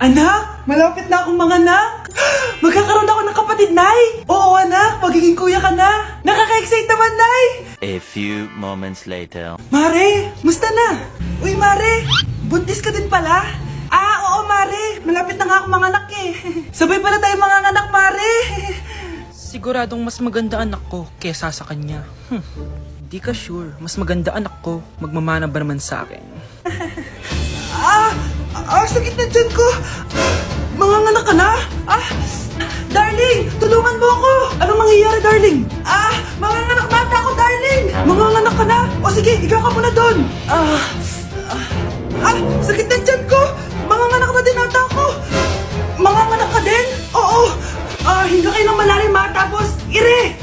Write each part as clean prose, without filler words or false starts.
Anak, malapit na akong manganak. Magkakaroon ako ng kapatid, Nay. Oo, anak, magiging kuya ka na. Nakaka-excite naman, Nay. A few moments later. Mare, musta na? Uy, Mare, buntis ka din pala? Oo, Mare, malapit na nga akong manganak eh. Sabay pala tayo manganganak, Mare. Siguradong mas maganda anak ko kesa sa kanya. Di ka sure, mas maganda anak ko, magmamana ba naman sa akin? Sakit na dyan ko. Manganganak ka na? Darling, tulungan mo ako. Anong mangyayari, darling? Manganganak na ako, darling. Manganganak ka na? O sige, ikaw ka muna doon. Sakit na dyan ko. Manganganak na din ata ako. Manganganak ka din? Oo. Hinga kayo ng malalim ha, tapos ire.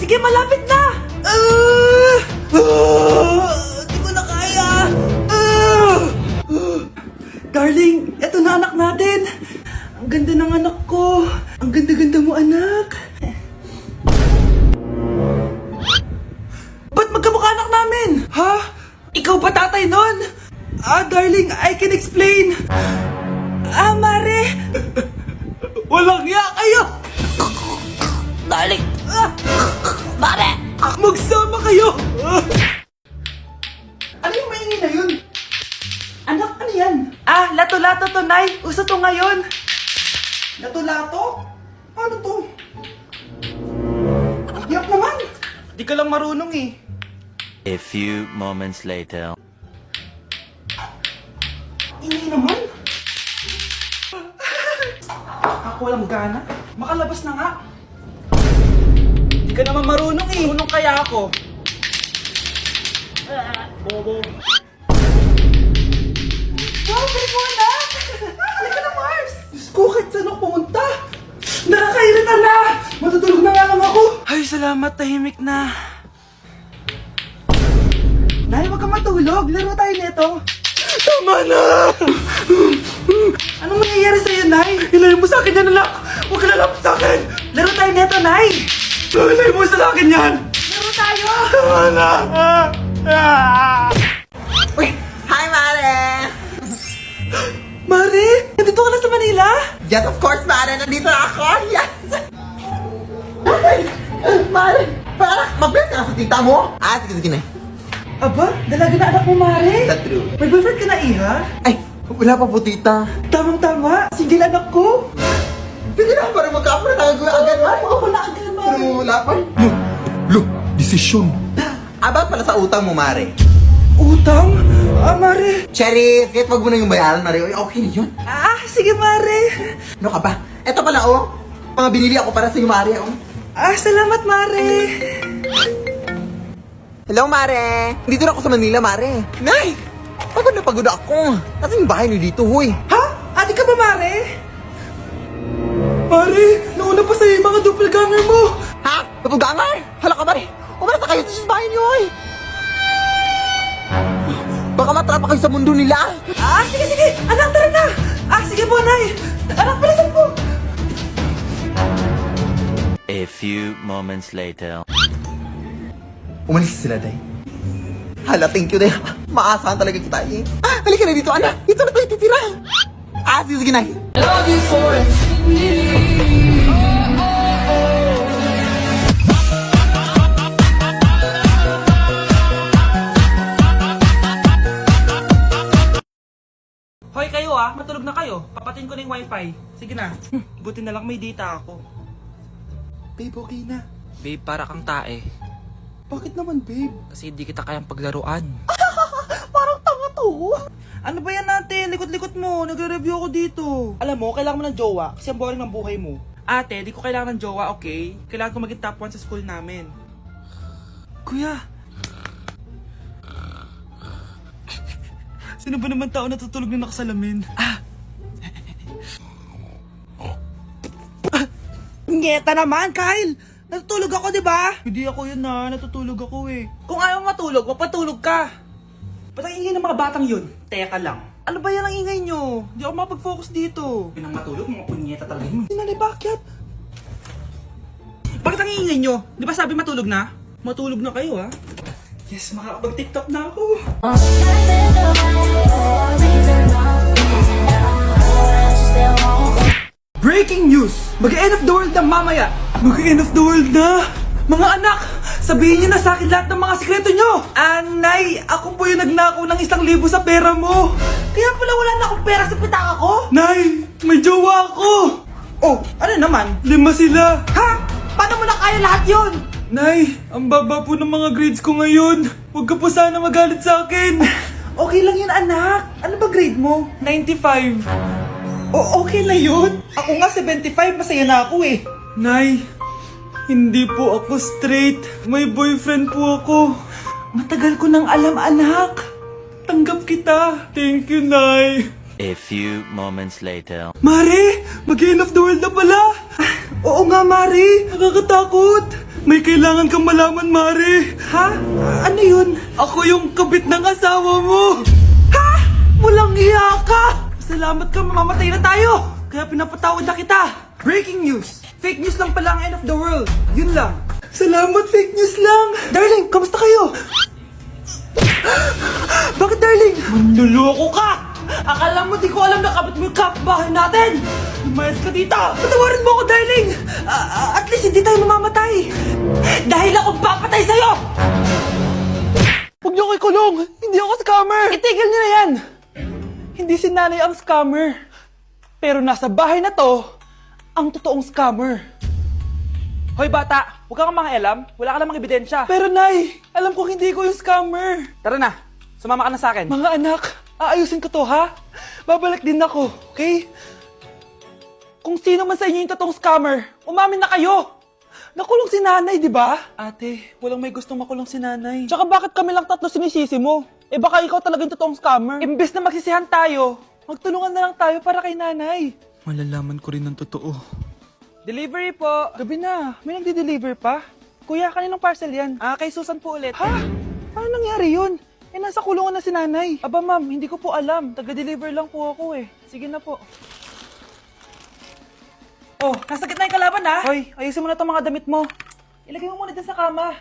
Sige, malapit na. Di ko na kaya. Darling, eto na anak natin. Ang ganda ng anak ko. Ang ganda-ganda mo, anak. Ba't magkamukha anak namin? Ha? Ikaw ba tatay nun? Darling, I can explain. Mare. Walang ya kayo. Darling! Mare! Magsama kayo. Ano yung maingin na yun? Anak, ano yan? Lato-lato to, Nay. Uso to ngayon. Lato-lato? Ano to? Yak naman. Di ka lang marunong eh. A few moments later. Ingay naman. Ako walang gana. Makalabas na nga. Di ka naman marunong eh. Marunong kaya ako. Bobo. Wow, galing mo anak! Halika na, Mars! Diyos ko, kahit saan ako pumunta. Nakakairita na! Matutulog na nga lang ako. Ay, salamat, tahimik na. Nay, wag ka matulog. Laro tayo nito. Tama na! Anong mangyayari sa'yo, Nay? Ilayo mo sa akin yan, anak! Huwag ka lalapit sa akin! Laro tayo neto, Nay! Ilayo mo sa akin yan! Laro tayo! Tama na! Uy! Hi, Mare! Mare! Nandito ka na sa Manila? Yes, of course, Mare! Nandito na ako! Yes! Ay! Mare! Para! Mag-bless ka na sa tita mo! Sige na. Aba, dalaga na anak mo, Mare! That's true. May boyfriend ka na, Iha? Ay! Wala pa po, tita. Tamang-tama! Single anak ko! Sige na, para magka-apra na agad, Mare! Ako na agad, Mare! Pero wala pa. Look! Desisyon! About pala sa utang mo, Mare. Utang? Mare! Cherry, kahit wag mo na yung bayaran, Mare. Okay na yun. Sige, Mare! Ano ka ba? Eto pala, mga binili ako para sa'yo, Mare, Salamat, Mare! Hello, Mare! Dito na ako sa Manila, Mare. Nay! Pagod na pagod ako. Kasi yung bahay niyo dito, huy. Ha? Ate ka ba, Mare? Mare, nauna pa sa'yo yung mga doppelganger mo! Ha? Napugangar? Hala ka, Mare! Umalas na kayo sa bahay niyo, huy! Baka matrapa kayo sa mundo nila. Sige! Anak, tara na! Sige po, Nay! Anak, palasan po! A few moments later. Umalis sila, Day. Hala, thank you, Day. Maasahan talaga kita, eh. Halika na dito, anak. Dito na tayo titira. Sige, Nay. Hoy kayo matulog na kayo. Papatin ko na yung wifi. Sige na. Buti na lang may data ako. Babe, okay na. Babe, para kang tae. Bakit naman, babe? Kasi di kita kayang paglaruan. Parang tanga to. Ano ba yan natin? Likot-likot mo. Nagre-review ako dito. Alam mo, kailangan mo ng jowa kasi ang boring ng buhay mo. Ate, di ko kailangan ng jowa, okay? Kailangan ko maging top 1 sa school namin. Kuya! Sino ba naman tao natutulog na nakasalamin? Ngeta naman, Kyle! Natutulog ako, di ba? Hindi ako yun natutulog ako eh. Kung ayaw matulog, magpatulog ka. Ba't ang ingay ng mga batang yun? Teka lang. Ano ba yan ang ingay nyo? Hindi ako mapag-focus dito. Pinang matulog, mga punyeta talaga yun. Sinali, bakit? Bakit ang ingay nyo? Di ba sabi matulog na? Matulog na kayo Yes, makakapag-tiktok na ako. kingdom mamaya. Mag-end of the world na. Mga anak, sabihin niyo na sa akin lahat ng mga sikreto niyo. Nay, ako po yung nagnakaw ng 1,000 sa pera mo. Kaya pala wala na akong pera sa pitaka ko? Nay, may jowa ako. Oh, ano naman? 5 sila. Ha? Paano mo na kaya lahat yon? Nay, ang baba po ng mga grades ko ngayon. Huwag ka po sana magalit sa akin. Okay lang yun, anak. Ano ba grade mo? 95. Okay na yun. Ako nga 75, masaya na ako eh. Nay, hindi po ako straight. May boyfriend po ako. Matagal ko nang alam, anak. Tanggap kita. Thank you, Nay. A few moments later. Mari, mag-end of the world na pala. Oo nga, Mari. Nakakatakot. May kailangan kang malaman, Mari. Ha? Ano yun? Ako yung kabit ng asawa mo. Ha? Walang iya ka. Salamat ka, mamamatay na tayo. Kaya pinapatawad na kita. Breaking news. Fake news lang pala ang end of the world. Yun lang. Salamat, fake news lang. Darling, kamusta kayo? Bakit, darling? Manluloko ka! Akala mo di ko alam na kapit mo yung kapbahay natin! Lumayas ka dito! Patawarin mo ako, darling! At least hindi tayo mamamatay! Dahil akong papatay sa'yo! Huwag niyo ko ikulong! Hindi ako scammer! Itigil niyo na yan! Hindi si nanay ang scammer. Pero nasa bahay na to, ang totoong scammer. Hoy bata, huwag kang mangialam. Wala ka namang ebidensya. Pero nay, alam ko hindi ko yung scammer. Tara na, sumama ka na sa akin. Mga anak, aayusin ko to ha. Babalik din ako, okay? Kung sino man sa inyo yung totoong scammer, umamin na kayo. Nakulong si nanay, di ba? Ate, walang may gustong makulong si nanay. Tsaka bakit kami lang tatlo sinisisi mo? Eh baka ikaw talaga yung totoong scammer. Imbes na magsisihan tayo, magtulungan na lang tayo para kay nanay. Malalaman ko rin ng totoo. Delivery po. Gabi na. May nagde-deliver pa? Kuya, kaninong parcel yan? Kay Susan po ulit. Ha? Paano nangyari yun? Nasa kulungan na si nanay. Aba ma'am, hindi ko po alam. Taga-deliver lang po ako eh. Sige na po. Oh, nasa gitna yung kalaban ha? Hoy, ayusin mo na itong mga damit mo. Ilagay mo muna dyan sa kama.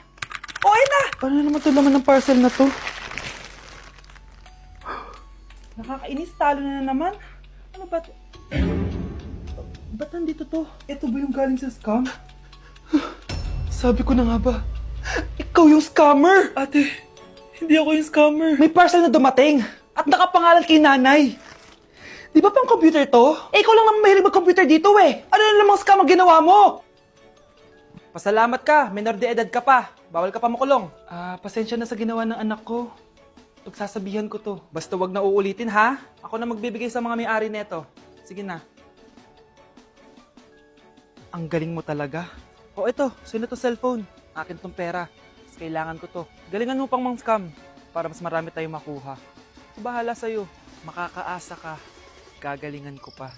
Oh, ayun na! Paano naman ito laman ng parcel na to? Nakakainis, talo na naman. Ano ba ito? Ba't nandito to? Ito ba yung galing sa scam? Sabi ko na nga ba, ikaw yung scammer! Ate, hindi ako yung scammer. May parcel na dumating at nakapangalan kay nanay. Di ba pang computer to? Eh, ikaw lang naman mahilig mag-computer dito eh. Ano na namang scam ang ginawa mo? Pasalamat ka, minor de edad ka pa. Bawal ka pa makulong. Pasensya na sa ginawa ng anak ko. Pagsasabihan ko to. Basta wag na uulitin ha. Ako na magbibigay sa mga may-ari neto. Sige na. Ang galing mo talaga. O ito, sino to cellphone? Akin tong pera. Mas kailangan ko to. Galingan mo pang mang scam para mas marami tayong makuha. So, bahala sa'yo. Makakaasa ka. Gagalingan ko pa.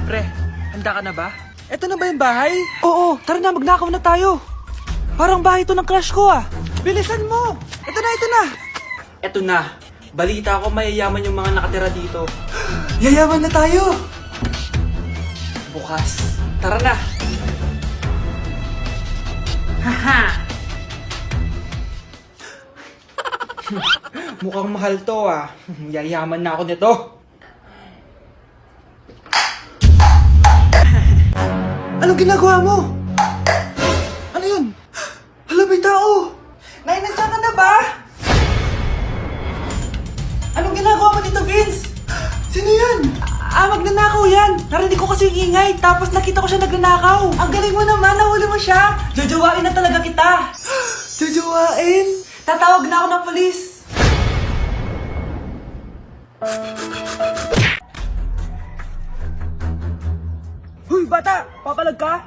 Pre, handa ka na ba? Eto na ba yung bahay? Oo, tara na, magnakaw na tayo. Parang bahay to ng crush ko ah. Bilisan mo. Ito na, ito na. Eto na. Balita ko mayayaman yung mga nakatira dito. Yayaman na tayo! Bukas. Tara na! Haha! Mukhang mahal to ah. Yayaman na ako nito. Anong ginagawa mo? Ano yun? Hala, may tao! Nay, nandiyan ka na ba? Anong ginagawa mo dito, Vince? Sino yan? Magnanakaw yan. Narinig ko kasi yung ingay, tapos nakita ko siya nagnanakaw. Ang galing mo naman, nahuli mo siya. Jojowain na talaga kita. Jojowain? Tatawag na ako ng polis. Huy, bata! Papalag ka?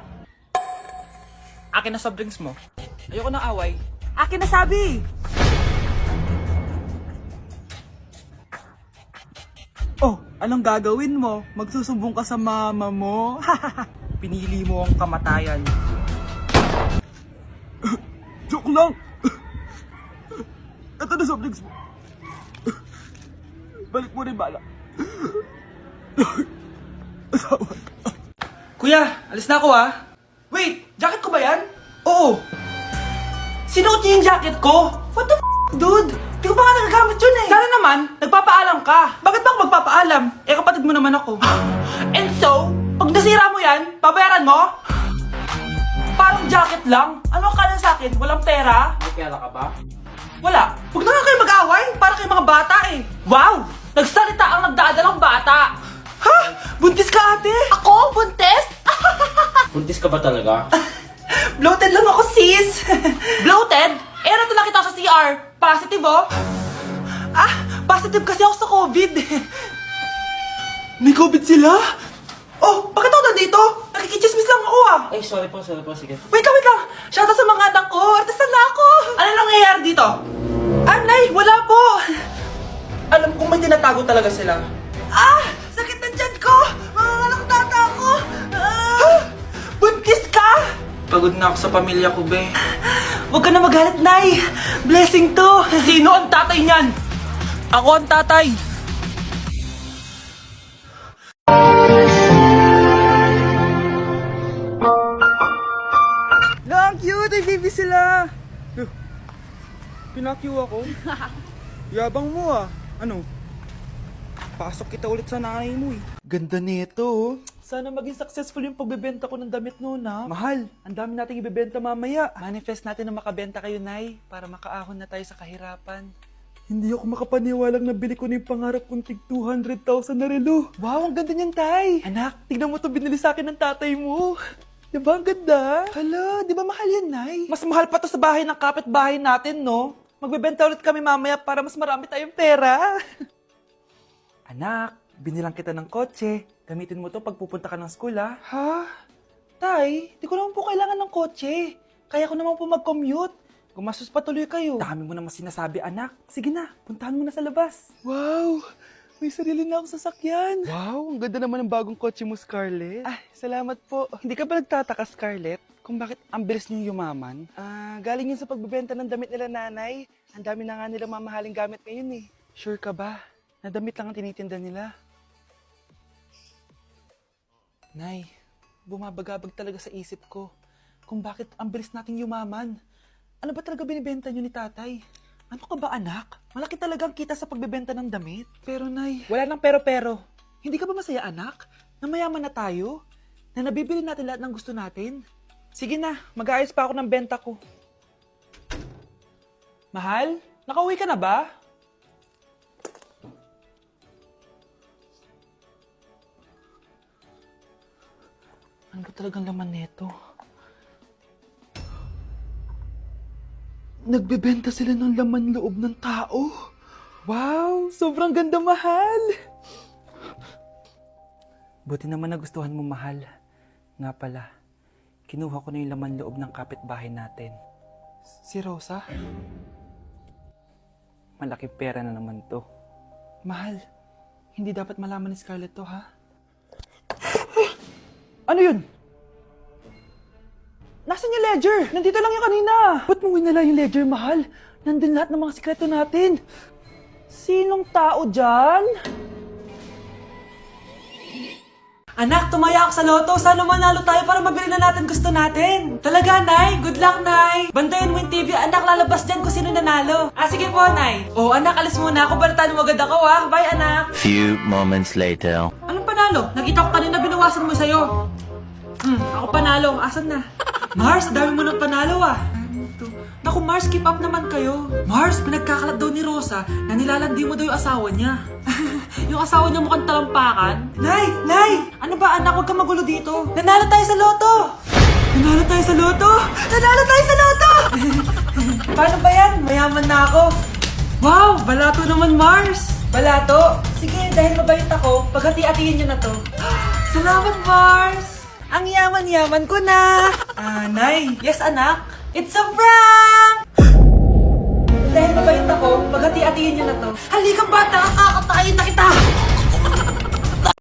Akin na soft drinks mo. Ayoko ng away. Akin na sabi! Oh, anong gagawin mo? Magsusumbong ka sa mama mo? Pinili mo ang kamatayan. Joke lang! Ito na soft drinks mo. Balik mo rin bala. Asawa. Kuya, alis na ako ah. Wait, jacket ko ba yan? Oo. Sinuot niyo yung jacket ko? What the f***? Dude, di ko pa nga nagagamit yun eh. Sana naman, nagpapaalam ka. Bakit ba ako magpapaalam? Eh, kapatid mo naman ako. And so, pag nasira mo yan, babayaran mo? Parang jacket lang. Ano ka na sa akin? Walang pera? May pera ka ba? Wala. Huwag na nga kayo mag-away. Para kayo mga bata eh. Wow! Nagsalita ang nagdadalang bata. Ha? Buntis ka ate? Ako? Buntis? Buntis ka ba talaga? Bloated lang ako sis. Bloated? Eh, ano nakita ko sa CR? Positive oh. Ah, positive kasi ako sa COVID. May COVID sila? Oh, bakit ako nandito? Nakikichismis lang ako ah. Ay, sorry po, sige. Wait lang. Shoutout sa mga anak ko. Artista na ako. Ano nangyayari dito? Nay, wala po. Alam kong may tinatago talaga sila. Ah! Sakit na tiyan ko! Mga tata ko! Ah! Buntis ka! Pagod na ako sa pamilya ko, be. Huwag ka na magalit, Nay. Blessing to. Sino ang tatay niyan? Ako ang tatay. Ang cute! Ay, baby sila! Pinakyu ako? Yabang mo ah. Ano? Pasok kita ulit sa nanay mo eh. Ganda nito oh. Sana maging successful yung pagbebenta ko ng damit noon ha. Mahal, ang dami nating ibebenta mamaya. Manifest natin na makabenta kayo, Nay, para makaahon na tayo sa kahirapan. Hindi ako makapaniwalang nabili ko na yung pangarap kong tig 200,000 na relo. Wow, ang ganda niyan, Tay. Anak, tignan mo to binili sa akin ng tatay mo. Diba ang ganda? Hala, di ba mahal yan, Nay? Mas mahal pa to sa bahay ng kapitbahay natin, no? Magbebenta ulit kami mamaya para mas marami tayong pera. Anak, binilang kita ng kotse. Gamitin mo to pag pupunta ka ng school, ha? Ha? Tay, di ko naman po kailangan ng kotse. Kaya ko naman po mag-commute. Gumastos pa tuloy kayo. Dami mo naman sinasabi, anak. Sige na, puntahan mo na sa labas. Wow! May sarili na akong sasakyan. Wow, ang ganda naman ng bagong kotse mo, Scarlett. Ay, salamat po. Hindi ka ba nagtataka, Scarlett, kung bakit ang bilis niyong yumaman? Galing yun sa pagbebenta ng damit nila nanay. Ang dami na nga nila mamahaling gamit ngayon eh. Sure ka ba? Na damit lang ang tinitinda nila? Nay, bumabagabag talaga sa isip ko kung bakit ang bilis nating yumaman. Ano ba talaga binibenta niyo ni tatay? Ano ka ba anak? Malaki talagang kita sa pagbebenta ng damit. Pero Nay, wala nang pero-pero. Hindi ka ba masaya anak? Na mayaman na tayo? Na nabibili natin lahat ng gusto natin? Sige na, mag-aayos pa ako ng benta ko. Mahal, nakauwi ka na ba? Ano ba talagang laman neto? Nagbebenta sila ng laman loob ng tao. Wow, sobrang ganda, mahal. Buti naman nagustuhan mo, mahal. Nga pala, kinuha ko na yung laman loob ng kapitbahay natin. Si Rosa? Malaking pera na naman to. Mahal, hindi dapat malaman ni Scarlett to, ha? Ano yun? Nasaan yung ledger? Nandito lang yung kanina. Ba't mo winala yung ledger, mahal? Nandun lahat ng mga sikreto natin. Sinong tao dyan? Anak, tumaya ako sa loto. Sana manalo tayo para mabili na natin gusto natin. Talaga, Nay? Good luck, Nay. Bantayan mo yung TV. Anak, lalabas dyan kung sino nanalo. Sige po, Nay. Oh, anak, alis muna ako. Balitaan mo agad ako, ha? Bye, anak. Few moments later. Anong panalo? Nakita ko kanina binawasan mo sa'yo. Ako panalo. Asan na? Mars, dami mo ng panalo ah. Naku Mars, keep up naman kayo. Mars, pinagkakalat daw ni Rosa na nilalandi mo daw yung asawa niya. Yung asawa niya mukhang talampakan. Nay! Ano ba anak? Huwag ka magulo dito. Nanalo tayo sa loto! Nanalo tayo sa loto! Nanalo tayo sa loto! Paano ba yan? Mayaman na ako. Wow! Balato naman, Mars! Balato? Sige, dahil mabait ako, paghati-hatiin niyo na to. Salamat, Mars! Ang yaman-yaman ko na! Nay! Yes, anak? It's a prank! Dahil mabait ako, paghati-hatiin niyo na to. Halika bata, kakatayin na kita!